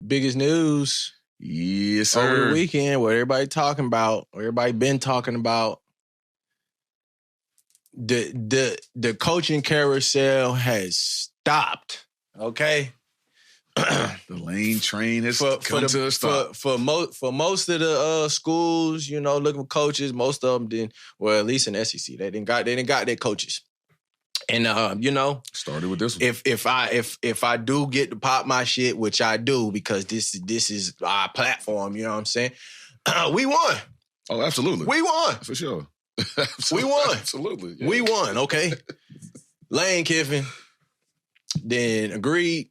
biggest news. Yes, sir. Over the weekend, what everybody talking about, what everybody been talking about. The coaching carousel has stopped. Okay. The lane train has come to a stop. For most of the schools, you know, looking for coaches, most of them didn't. Well, at least in the SEC, they didn't got their coaches. And you know, started with this one. If I do get to pop my shit, which I do because this is our platform, you know what I'm saying? We won. Oh, absolutely. We won. For sure. We won. Absolutely. Yeah. We won, okay? Lane Kiffin then agreed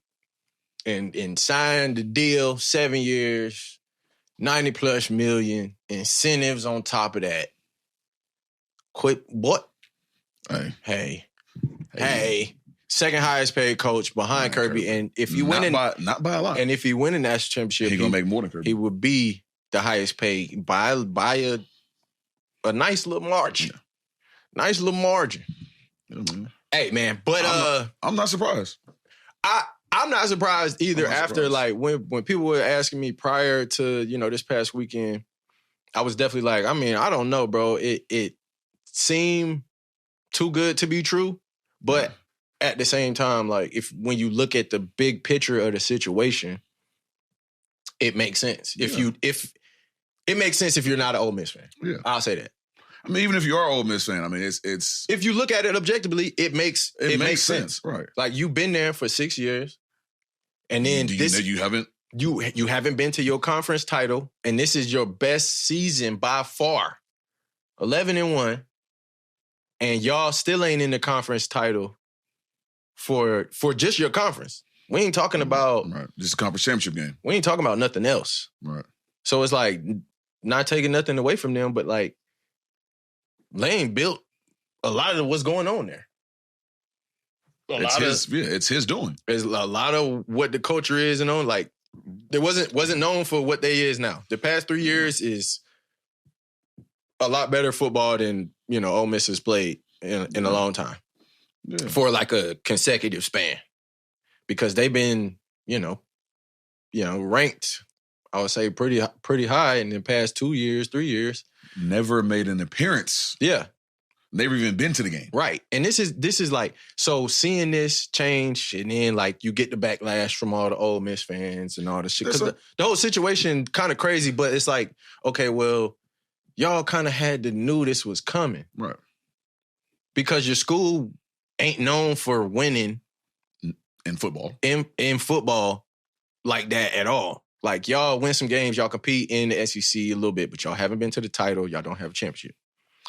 and signed the deal, 7 years, $90+ million, incentives on top of that. Quit what? Hey. Second highest paid coach behind Kirby. And if you win not by a lot. And if he win a national championship, he's gonna make more than Kirby. He would be the highest paid by a nice little margin. Yeah. Nice little margin. Yeah, hey man, but I'm not surprised. I'm not surprised either. After like when people were asking me prior to, you know, this past weekend, I was definitely like, I mean, I don't know, bro. It seemed too good to be true, but at the same time, like when you look at the big picture of the situation, it makes sense. If it makes sense if you're not an Ole Miss fan. Yeah. I'll say that. I mean, even if you are an Ole Miss fan, I mean, it's if you look at it objectively, it makes sense. Right. Like you've been there for 6 years. And then you haven't? You haven't been to your conference title, and this is your best season by far. 11-1. And y'all still ain't in the conference title for just your conference. We ain't talking about just a conference championship game. We ain't talking about nothing else. Right. So it's like not taking nothing away from them, but like Lane built a lot of what's going on there. It's his doing. There's a lot of what the culture is and on. Like it wasn't known for what they is now. The past 3 years is a lot better football than, you know, Ole Miss has played in a long time. Yeah. For like a consecutive span. Because they've been, you know, ranked, I would say pretty high in the past 2 years, 3 years. Never made an appearance. Yeah. Never even been to the game. Right. And this is like, so seeing this change and then like you get the backlash from all the Ole Miss fans and all the shit. Because the whole situation kind of crazy, but it's like, okay, well, y'all kind of had to knew this was coming. Right. Because your school ain't known for winning. In football. In football like that at all. Like y'all win some games, y'all compete in the SEC a little bit, but y'all haven't been to the title, y'all don't have a championship.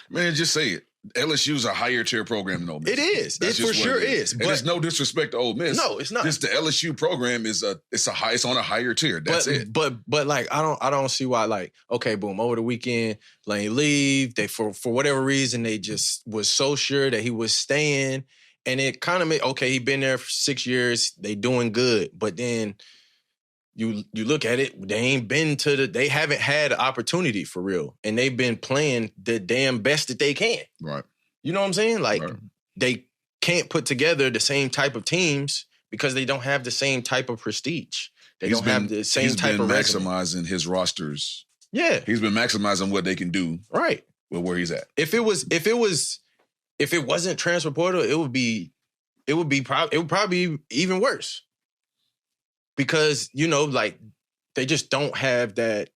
Man, just say it. LSU's a higher tier program than Ole Miss. It is. It for sure is. And it's no disrespect to Ole Miss. No, it's not. Just the LSU program is it's on a higher tier. That's it. But like I don't see why, like, okay, boom, over the weekend, Lane leave. They for whatever reason they just was so sure that he was staying. And it kind of made, okay, he been there for 6 years, they doing good. But then you look at it, they haven't had an opportunity for real. And they've been playing the damn best that they can. Right. You know what I'm saying? Like, They can't put together the same type of teams because they don't have the same type of prestige. They don't have the same type of resume. Maximizing his rosters. Yeah. He's been maximizing what they can do. Right. With where he's at. If it wasn't transfer portal, it would probably be even worse. Because, you know, like they just don't have that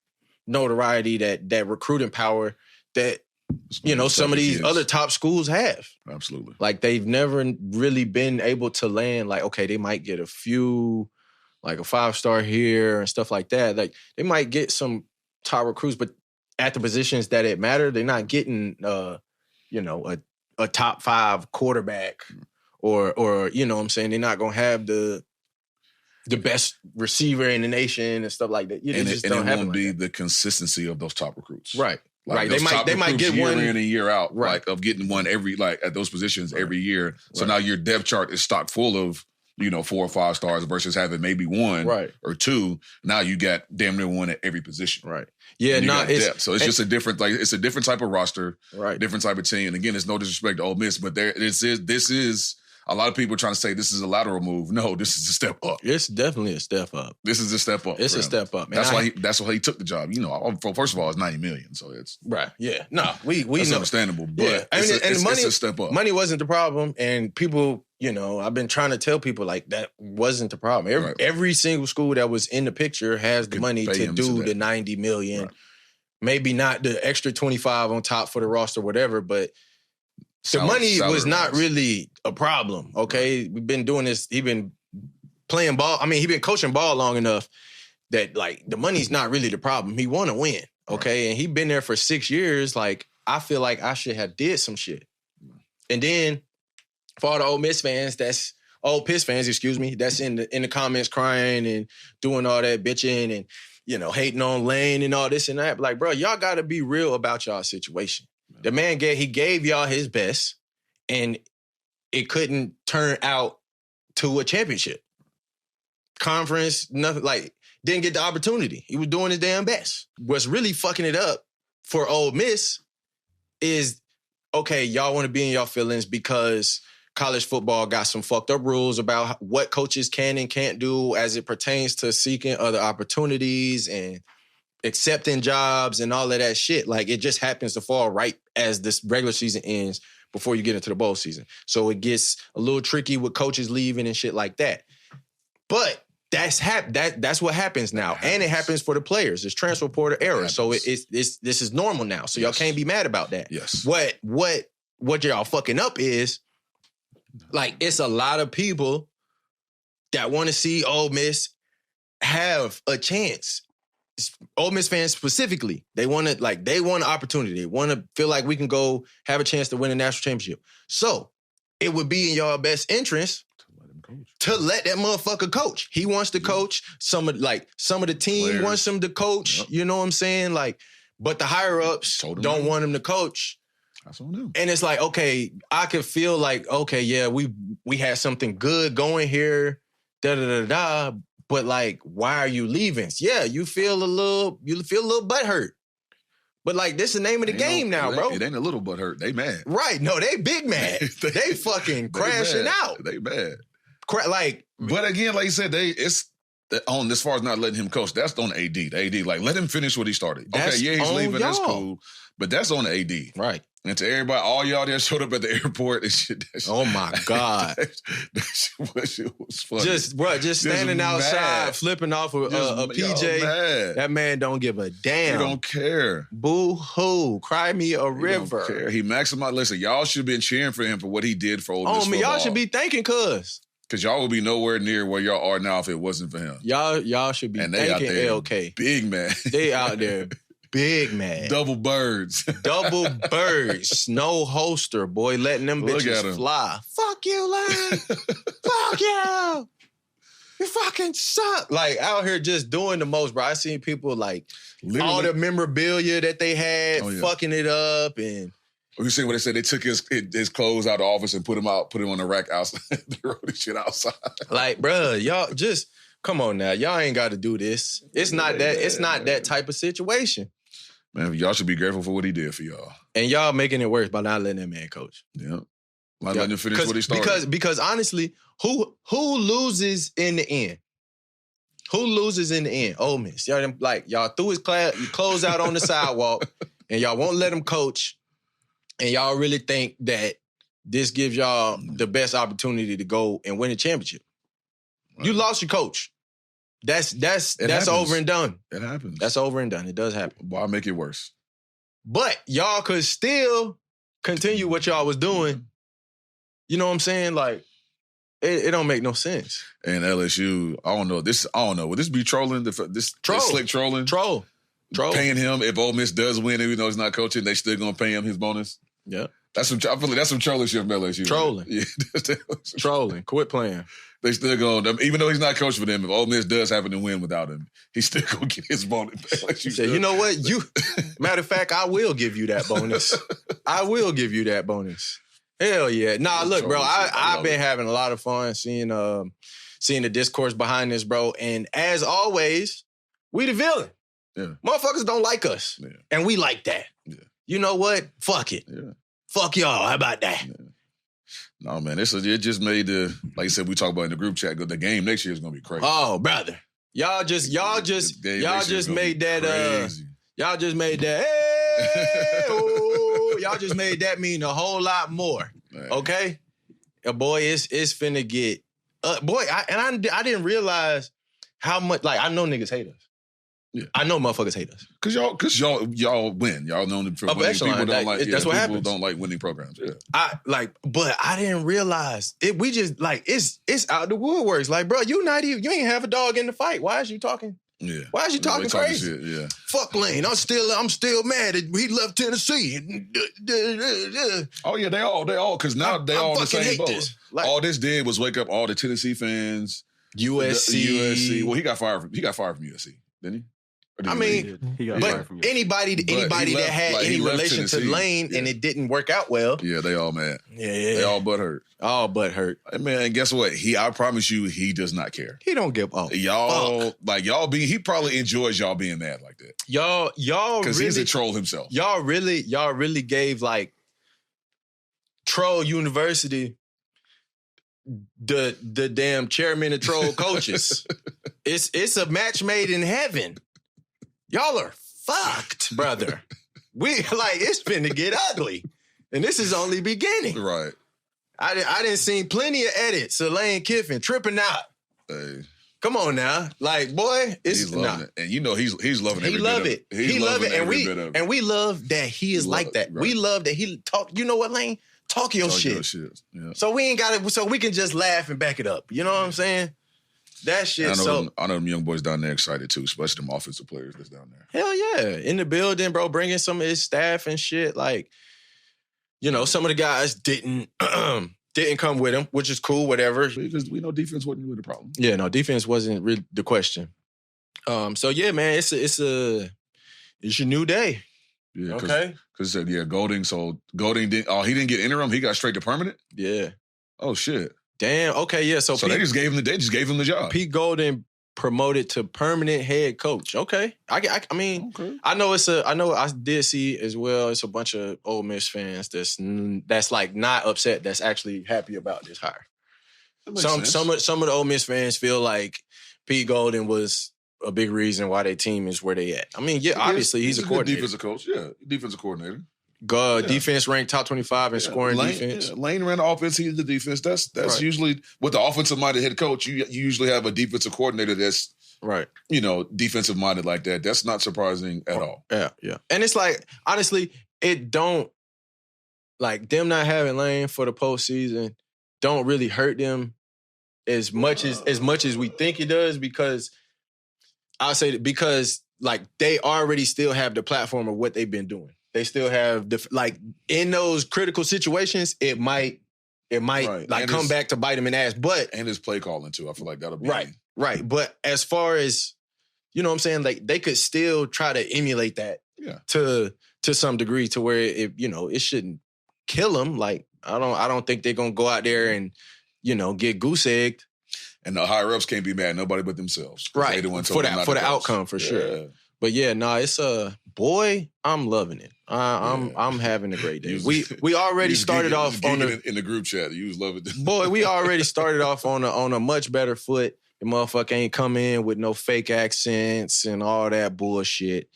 notoriety, that recruiting power that, you know, some of these other top schools have. Absolutely. Like they've never really been able to land, like, okay, they might get a few, like a 5-star here and stuff like that. Like they might get some top recruits, but at the positions that it matter, they're not getting, you know, a top 5 quarterback or you know what I'm saying, they're not going to have the best receiver in the nation and stuff like that. You and just it don't have won't be the consistency of those top recruits. Right. Like right. They might get year one in and year out, right. Like of getting one every, like at those positions every year. So now your depth chart is stocked full of, you know, 4 or 5 stars versus having maybe 1 or 2. Now you got damn near 1 at every position. Right. Yeah, so it's just a different, like it's a different type of roster, right? Different type of team. And again, it's no disrespect to Ole Miss, but this is a lot of people are trying to say this is a lateral move. No, this is a step up. It's definitely a step up. This is a step up. It's a step up. That's why he took the job. You know, first of all, it's $90 million, so it's right. Yeah, no, we that's know. Understandable, but it's a step up. Money wasn't the problem, and people, you know, I've been trying to tell people like that wasn't the problem. Every single school that was in the picture has the money to do the $90 million. Right. Maybe not the extra 25 on top for the roster, whatever, but the money was not really a problem. Okay, we've been doing this. He's been playing ball. I mean, he's been coaching ball long enough that like the money's not really the problem. He want to win. Okay, and he's been there for 6 years. Like I feel like I should have did some shit. And then for all the Ole Miss fans, that's Ole Piss fans, excuse me, that's in the comments crying and doing all that bitching and, you know, hating on Lane and all this and that. But like, bro, y'all got to be real about y'all situation. The man gave y'all his best, and it couldn't turn out to a championship. Conference, nothing, like, didn't get the opportunity. He was doing his damn best. What's really fucking it up for Ole Miss is, okay, y'all want to be in y'all feelings because college football got some fucked up rules about what coaches can and can't do as it pertains to seeking other opportunities and accepting jobs and all of that shit. Like, it just happens to fall right as this regular season ends before you get into the bowl season. So it gets a little tricky with coaches leaving and shit like that. But that's what happens now. And it happens for the players. It's transfer portal era. So this is normal now. So y'all can't be mad about that. Yes. What y'all fucking up is, like, it's a lot of people that want to see Ole Miss have a chance. Ole Miss fans specifically, they want an opportunity. They want to feel like we can go have a chance to win a national championship. So it would be in y'all best interest to let that motherfucker coach. He wants to coach. Some of the team players wants him to coach. Yep. You know what I'm saying? Like, but the higher ups don't want him to coach. That's on them. And it's like, okay, I could feel like, okay, yeah, we had something good going here, da-da-da-da, but like, why are you leaving? Yeah, you feel a little butthurt. But like, this is the name of the game now, bro. It ain't a little butthurt. They mad. Right. No, they big mad. they fucking crashing out. They mad. But again, like you said, it's on as far as not letting him coach. That's on the AD. The AD, like, let him finish what he started. Okay, yeah, he's leaving. That's cool. But that's on the AD. Right. And to everybody, all y'all there showed up at the airport and shit. Oh my God. That shit was funny. Just standing outside, flipping off a PJ. That man don't give a damn. He don't care. Boo-hoo. Cry me a river. Don't care. He maximized. Listen, y'all should have been cheering for him for what he did for Ole Miss football. Y'all should be thanking cuz. Because y'all would be nowhere near where y'all are now if it wasn't for him. Y'all should be thanking LK. Big man. They out there big man. Double birds. Double birds. No holster, boy. Letting them bitches fly. Fuck you, Lane. Fuck you. You fucking suck. Like, out here just doing the most, bro. I seen people like literally all the memorabilia that they had, fucking it up. And you see what they said? They took his clothes out of the office and put him on the rack outside. They wrote this shit outside. Like, bro, y'all just come on now. Y'all ain't got to do this. It's not that. It's not that type of situation. Man, y'all should be grateful for what he did for y'all. And y'all making it worse by not letting that man coach. Yeah, not letting him finish what he started. Because honestly, who loses in the end? Who loses in the end? Ole Miss. Y'all threw his clothes out on the sidewalk, and y'all won't let him coach. And y'all really think that this gives y'all the best opportunity to go and win a championship. Right. You lost your coach. That's over and done. It happens. That's over and done. It does happen. Why make it worse? But y'all could still continue what y'all was doing. You know what I'm saying? Like, it don't make no sense. And LSU, I don't know. Would this be trolling? This slick trolling? Troll. Paying him if Ole Miss does win, even though he's not coaching, they still gonna pay him his bonus. Yeah, I feel like that's some trolling shit from LSU. Trolling, yeah, trolling. Quit playing. They still gonna, even though he's not coaching for them. If Ole Miss does happen to win without him, he's still gonna get his bonus. You know what? Matter of fact, I will give you that bonus. I will give you that bonus. Hell yeah! Nah, look, bro. I've been having a lot of fun seeing the discourse behind this, bro. And as always, we the villain. Yeah. Motherfuckers don't like us. Yeah. And we like that. Yeah. You know what? Fuck it. Yeah. Fuck y'all. How about that? Yeah. No, man, it just made like you said, we talked about in the group chat. The game next year is gonna be crazy. Oh, brother, y'all just made that. Y'all just made that. Hey, oh, y'all just made that mean a whole lot more. Man. Okay, boy, it's finna get. I didn't realize how much. Like, I know niggas hate us. Yeah. I know motherfuckers hate us. Cause y'all win. Y'all known for winning. People don't like. That's what happens. People don't like winning programs. Yeah. But I didn't realize it. We just like it's out the woodworks. Like, bro, you ain't have a dog in the fight. Why is you talking? Yeah. Why is you talking crazy? Shit, yeah. Fuck Lane. I'm still mad that he left Tennessee. Oh yeah, they all because now they all in the same boat. Like, all this did was wake up all the Tennessee fans. USC. Well, he got fired from USC, didn't he? I mean, but anybody that had any relation to Lane and it didn't work out well. Yeah, they all mad. Yeah. They all butt hurt. All butt hurt. Man, guess what? I promise you, he does not care. He don't give a y'all he probably enjoys y'all being mad like that. Y'all because he's a troll himself. Y'all really gave like Troll University the damn chairman of troll coaches. It's a match made in heaven. Y'all are fucked, brother. It's finna get ugly. And this is only beginning. Right. I didn't see plenty of edits of Lane Kiffin tripping out. Hey. Come on now. Like, boy, he's loving it. And you know he's loving every bit of it. He love it. And we love that he is like that. Right. We love that he talk. You know what, Lane? Talk your shit. Yeah. So we ain't got it. So we can just laugh and back it up. You know what I'm saying? That shit. I know them young boys down there excited too, especially them offensive players that's down there. Hell yeah. In the building, bro, bringing some of his staff and shit. Like, you know, some of the guys didn't come with him, which is cool, whatever. Because we know defense wasn't really the problem. Yeah, no, defense wasn't really the question. So yeah, man, it's your new day. Yeah, okay. Because Golding. So Golding he didn't get interim. He got straight to permanent. Yeah. Oh shit. Damn. Okay. Yeah. So they just gave him the job. Pete Golding promoted to permanent head coach. Okay. I mean, okay. I know I did see as well. It's a bunch of Ole Miss fans that's like not upset. That's actually happy about this hire. Some of the Ole Miss fans feel like Pete Golding was a big reason why their team is where they at. I mean, obviously he's a coordinator. Defensive coach. Yeah, defensive coordinator. Defense ranked top 25 in scoring defense. Yeah. Lane ran the offense, he's the defense. That's right. Usually with the offensive-minded head coach, you usually have a defensive coordinator that's right. You know, defensive-minded like that. That's not surprising at all. Yeah. And it's like, honestly, it don't, like, them not having Lane for the postseason don't really hurt them as much as we think it does, because I'll say that because, like, they already still have the platform of what they've been doing. They still have in those critical situations, it might right. Like and come back to bite them in the ass. But and his play calling too. I feel like that'll be right. But as far as, you know what I'm saying, like they could still try to emulate that to some degree to where it shouldn't kill them. Like I don't think they're gonna go out there and get goose egged. And the higher ups can't be mad. Nobody but themselves. Right. For the outcome for sure. But yeah, it's boy, I'm loving it. I'm having a great day. We already started off on in the group chat. You was loving it. Boy, we already started off on a much better foot. The motherfucker ain't come in with no fake accents and all that bullshit.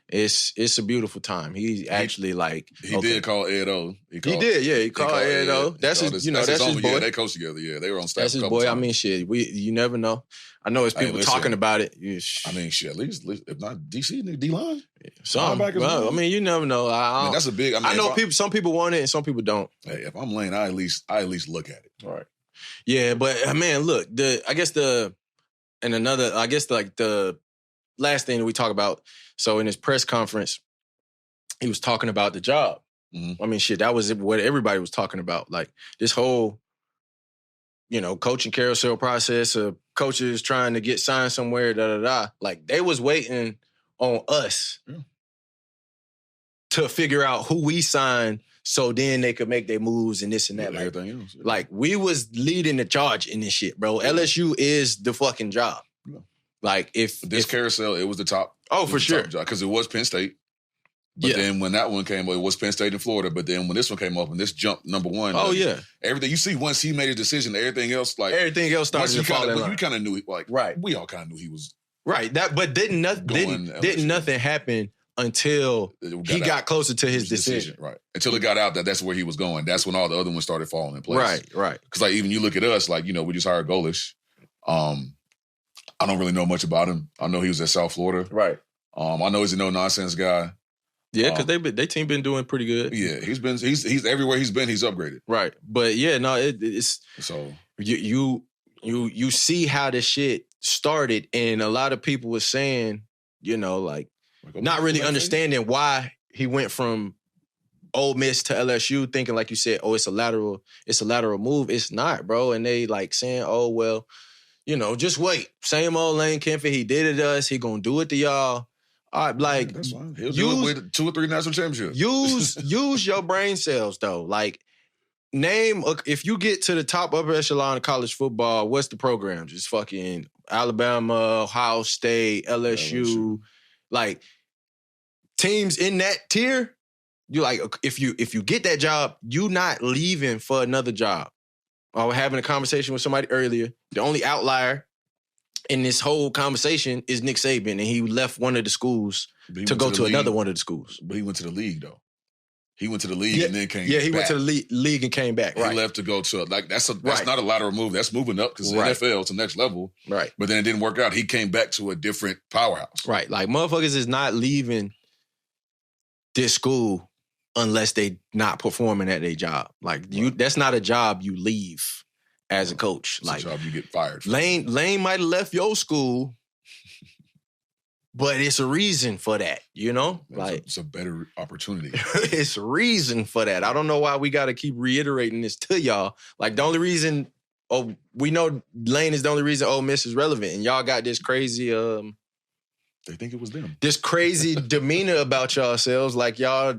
It's a beautiful time. He actually he did call Ed O. He did, yeah. He called Ed O. That's his boy. Yeah, they coached together. Yeah, they were on staff. That's his boy. Times. I mean, shit. You never know. I know it's people talking about it. I mean, shit. At least if not DC, D-line. Well, I mean, you never know. That's a big. I know people. Some people want it and some people don't. Hey, if I'm Lane, I at least look at it. All right. Yeah, but man, look. The last thing that we talk about. So in his press conference, he was talking about the job. Mm-hmm. I mean, shit, that was what everybody was talking about. Like this whole, coaching carousel process of coaches trying to get signed somewhere, Like they was waiting on us to figure out who we signed so then they could make their moves and this and that. Everything else. Yeah. Like we was leading the charge in this shit, bro. Yeah. LSU is the fucking job. Yeah. Like if carousel, it was the top. Oh, for sure. Because it was Penn State. But then when that one came up, it was Penn State and Florida. But then when this one came up and this jumped number one. Everything you see once he made a decision, everything else started to fall in line. You kind of knew we all kind of knew he was But didn't nothing happen until he got closer to his decision. Right. Until it got out that's where he was going. That's when all the other ones started falling in place. Right. Because even you look at us, we just hired Golish. I don't really know much about him. I know he was at South Florida. Right. I know he's a no-nonsense guy. Yeah, because they team been doing pretty good. Yeah, he's everywhere he's been, he's upgraded. Right. But it's so you see how this shit started, and a lot of people were saying, not really understanding why he went from Ole Miss to LSU, thinking like you said, it's a lateral move. It's not, bro. And they saying, oh well, just wait. Same old Lane Kiffin, he did it to us, he gonna do it to y'all. All right, that's fine. He'll do it with 2 or 3 national championships. Use your brain cells though. Name if you get to the top upper echelon of college football, what's the programs? It's fucking Alabama, Ohio State, LSU. Teams in that tier, you if you get that job, you not leaving for another job. I was having a conversation with somebody earlier. The only outlier in this whole conversation is Nick Saban, and he left one of the schools to go to another one of the schools. But he went to the league, though. He went to the league and then came back. Yeah, he went to the league and came back. Right. He left to go to that's not a lateral move. That's moving up because the NFL to the next level. Right. But then it didn't work out. He came back to a different powerhouse. Right. Motherfuckers is not leaving this school unless they not performing at their job. That's not a job you leave as a coach. It's a job you get fired from. Lane might have left your school, but it's a reason for that, It's a better opportunity. It's a reason for that. I don't know why we got to keep reiterating this to y'all. The only reason, we know Lane is the only reason Ole Miss is relevant, and y'all got this crazy, they think it was them. This crazy demeanor about yourselves, y'all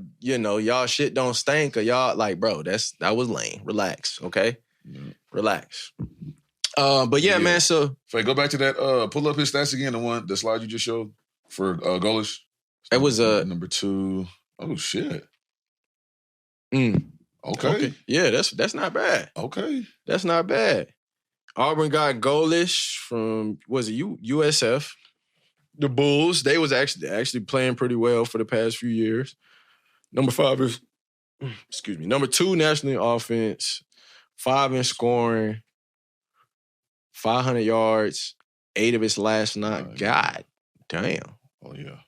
shit don't stink, or y'all bro, that was Lane. Relax, okay? Yeah. Relax. But man, so Faye, go back to that. Pull up his stats again. The slide you just showed for Golish. It was number 2. Oh shit. Okay. Yeah, that's not bad. Okay, that's not bad. Auburn got Golish from USF. The Bulls. They was actually playing pretty well for the past few years. Number 5 is number 2 nationally in offense. 5 in scoring, 500 yards, 8 of his last 9. God damn. Oh, yeah.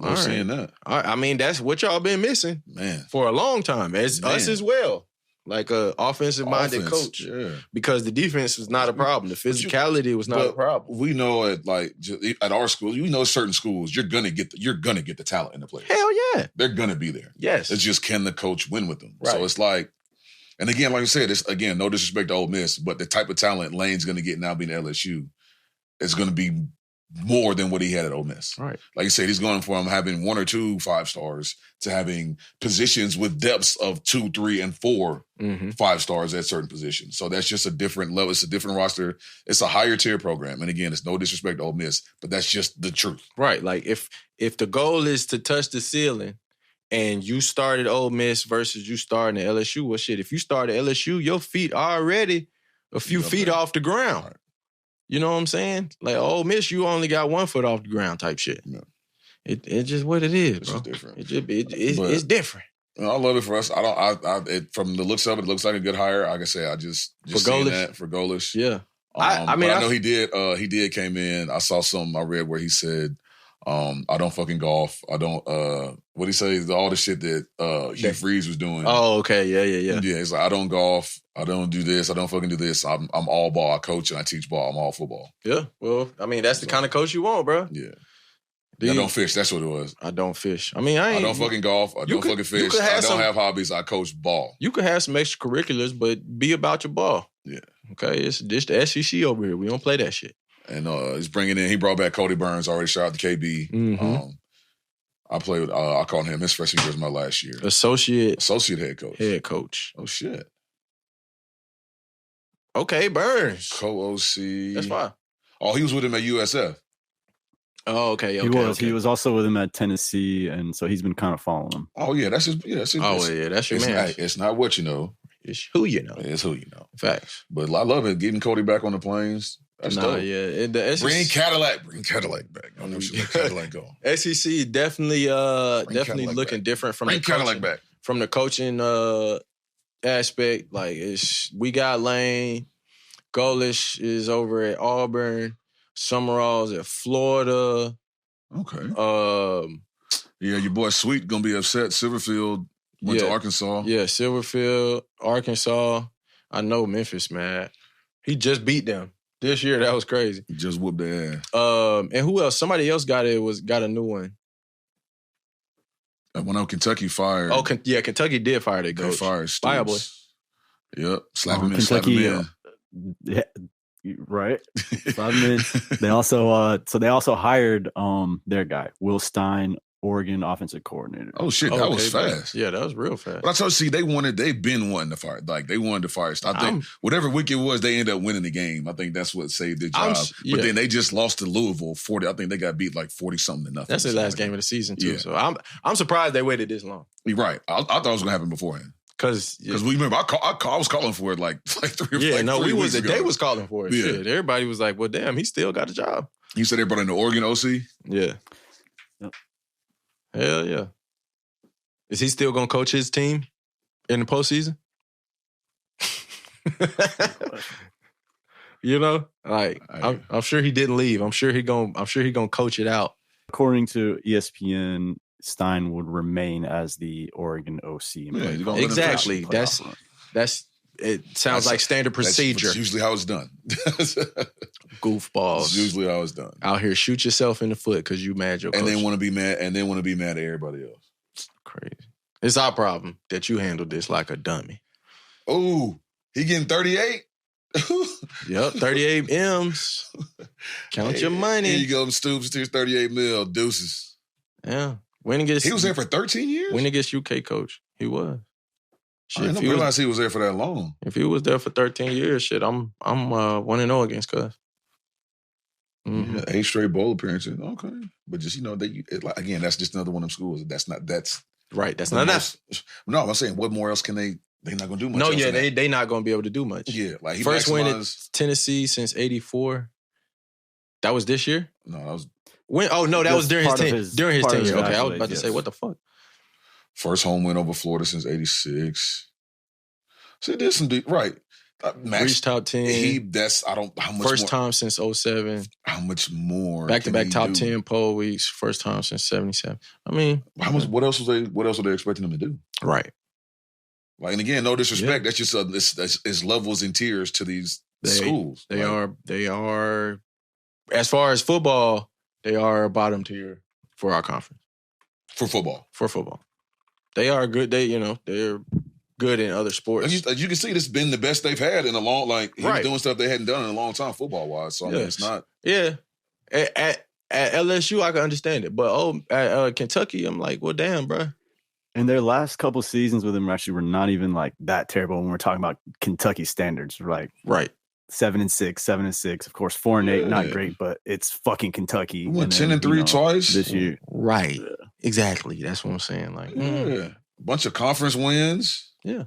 I'm seeing that. I mean, that's what y'all been missing, man, for a long time. Us as well. A offensive-minded coach. Yeah. Because the defense was not a problem. The physicality was not a problem. We know at our schools, certain schools, you're gonna get the talent in the players. Hell yeah. They're gonna be there. Yes. It's just, can the coach win with them? Right. So it's and again, like I said, it's, again, no disrespect to Ole Miss, but the type of talent Lane's going to get now being at LSU is going to be more than what he had at Ole Miss. Right. Like you said, he's going from having 1 or 2 5-stars to having positions with depths of 2, 3, and 4 5-stars at certain positions. So that's just a different level. It's a different roster. It's a higher tier program. And again, it's no disrespect to Ole Miss, but that's just the truth. Right. If the goal is to touch the ceiling, and you started Ole Miss versus you starting at LSU, well, shit, if you started LSU, your feet already a few feet off the ground. Right. You know what I'm saying? Ole Miss, you only got 1 foot off the ground type shit. Yeah. It's just what it is, bro. It's different. It's different. I love it for us. From the looks of it looks like a good hire. Like I say, I just seeing that for Golish. Yeah. I know he did came in. I saw something I read where he said, I don't fucking golf. I don't, what he say? All the shit that Hugh Freeze was doing. Oh, okay. Yeah. Yeah, he's I don't golf. I don't do this. I don't fucking do this. I'm all ball. I coach and I teach ball. I'm all football. Yeah. Well, I mean, that's the kind of coach you want, bro. Yeah. I don't fish. That's what it was. I don't fish. I mean, I don't fucking golf. I don't fucking fish. I don't have hobbies. I coach ball. You could have some extracurriculars, but be about your ball. Yeah. Okay? It's just the SEC over here. We don't play that shit. And he brought back Cody Burns, already shout out to KB. Mm-hmm. I called him his freshman year was my last year. Associate head coach. Oh, shit. Okay, Burns. Co-OC. That's fine. Oh, he was with him at USF. Oh, okay. He was also with him at Tennessee, and so he's been kind of following him. Oh yeah, that's his. That's your man. It's not what you know. It's who you know. It's who you know. Facts. But I love it. Getting Cody back on the planes. That's dope. Yeah. Bring Cadillac back. I know she let Cadillac go. SEC definitely looking different from the Cadillac back. From the coaching aspect. Like we got Lane. Golish is over at Auburn. Summerall's at Florida. Okay. Yeah, your boy Sweet gonna be upset. Silverfield went to Arkansas. Yeah, Silverfield, Arkansas. I know Memphis, man. He just beat them this year. That was crazy. He just whooped their ass. And who else? Somebody else got a new one. And when Kentucky fired. Oh, Kentucky did fire their coach. They fired Stoops. Fire boy. Yep. Slap him in. Kentucky, yeah, right. They also hired their guy, Will Stein, Oregon offensive coordinator. Oh shit, that was fast. Yeah, that was real fast. But I told you, they've been wanting to fire. Like they wanted to fire. I think whatever week it was, they ended up winning the game. I think that's what saved their job. But then they just lost to Louisville 40. I think they got beat like 40-something to nothing. That's the last game of the season too. Yeah. So I'm surprised they waited this long. You're right. I thought it was gonna happen beforehand. Because we remember, I was calling for it like 3 weeks ago. They was calling for it. Yeah. Shit. Everybody was like, well, damn, he still got a job. You said they brought in the Oregon OC? Yeah. Yep. Hell yeah. Is he still going to coach his team in the postseason? You know? Like, I'm sure he didn't leave. I'm sure he gonna coach it out. According to ESPN, Stein would remain as the Oregon OC. Yeah, exactly. That's it sounds like standard procedure. That's usually how it's done. Goofballs. That's usually how it's done. Out here, shoot yourself in the foot because you mad your coach. And they want to be mad, at everybody else. Crazy. It's our problem that you handled this like a dummy. Oh, he getting 38? Yep, 38 M's. Count your money. Here you go, Stoops. Here's 38 mil. Deuces. Yeah. He was there for 13 years? When he gets UK coach, he was. Shit, I didn't realize he was there for that long. If he was there for 13 years, shit, I'm 1-0 against Cuz. Mm-hmm. Yeah, 8 straight bowl appearances. Okay. But just, again, that's just another one of them schools. That's right. That's not enough. No, I'm saying, what more else can they're not going to do much. No, yeah, they not going to be able to do much. Yeah. Like he first win at Tennessee since 84. That was this year? No, that was... that was during his tenure. Okay, I was about to say, what the fuck? First home win over Florida since 86. So he did some deep... Right. Reached top 10. How much first more, time since 07. How much more? Back-to-back top 10 poll weeks. First time since 77. I mean... What else were they expecting him to do? Right. Like, and again, no disrespect. That's just it's levels and tiers to these schools. They are... As far as football, they are bottom tier for our conference. For football. They are good. They're good in other sports. As you can see, this has been the best they've had in a long, he was doing stuff they hadn't done in a long time football-wise. So, I mean, it's not... Yeah. At LSU, I can understand it. But, at Kentucky, I'm like, well, damn, bro. And their last couple seasons with him actually were not even, that terrible when we're talking about Kentucky standards, right? Right. 7-6, 7-6. Of course, 4-8, not great, but it's fucking Kentucky. We went 10-3 twice this year. Right. Yeah. Exactly. That's what I'm saying. A bunch of conference wins. Yeah.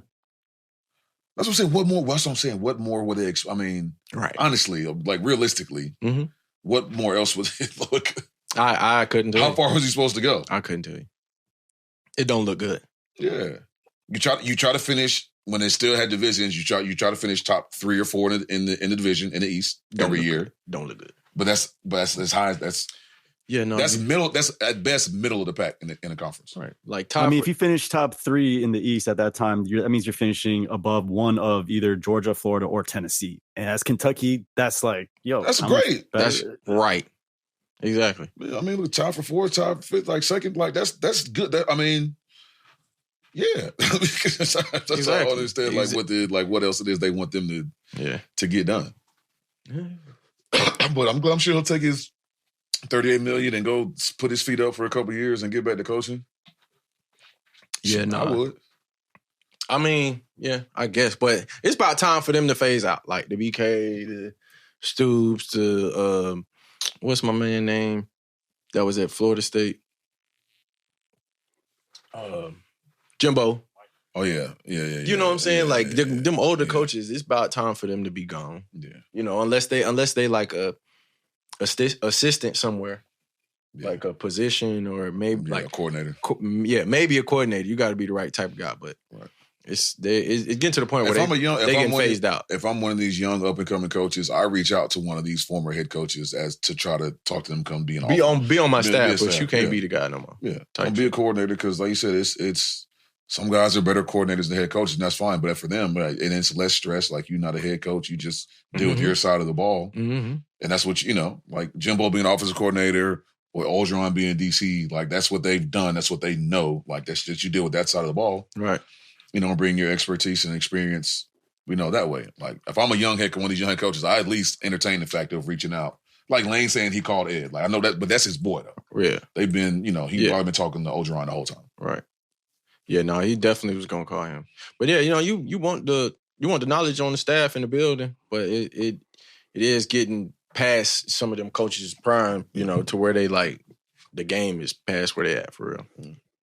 That's what I'm saying. What more? That's what I'm saying. What more would they? Right. Honestly, realistically, what more else would it look? I couldn't tell you. How far was he supposed to go? I couldn't tell you. It don't look good. Yeah. You try to finish. When they still had divisions, you try to finish top 3 or 4 in the division in the East every year. Good. Don't look good. But that's as high. That's middle. That's at best middle of the pack in the conference. Right. If you finish top 3 in the East at that time, that means you're finishing above one of either Georgia, Florida, or Tennessee. And as Kentucky, that's that's great. That's right. Exactly. Yeah, look, top for 4, top 5th, second, that's good. Yeah, that's exactly. All I understand. What else it is they want them to get done. Yeah. But I'm sure he'll take his $38 million and go put his feet up for a couple of years and get back to coaching. Yeah, I would. I guess, but it's about time for them to phase out, like the BK, the Stoops, the what's my man's name? that was at Florida State. Jimbo. Oh yeah. You know what I'm saying? Them older coaches, it's about time for them to be gone. Yeah. You know, unless they like a assistant somewhere, like a position or maybe like a coordinator. Maybe a coordinator. You got to be the right type of guy, but it's getting to the point where they getting phased out. If I'm one of these young up and coming coaches, I reach out to one of these former head coaches as to try to talk to them, come be on my staff, but you can't be the guy no more. Yeah, don't be a coordinator because, like you said, it's some guys are better coordinators than head coaches, and that's fine. But for them, and it's less stress. Like you're not a head coach, you just deal with your side of the ball, and that's what like Jimbo being offensive coordinator or Orgeron being DC. Like that's what they've done. That's what they know. Like that's just you deal with that side of the ball, right? Bring your expertise and experience. That way. Like if I'm a young head, one of these young head coaches, I at least entertain the fact of reaching out. Like Lane saying he called Ed. Like I know that, but that's his boy though. Yeah, they've been. He's probably been talking to Orgeron the whole time. Right. Yeah, no, he definitely was gonna call him. But yeah, you want the knowledge on the staff in the building, but it is getting past some of them coaches' prime, to where they like the game is past where they at for real.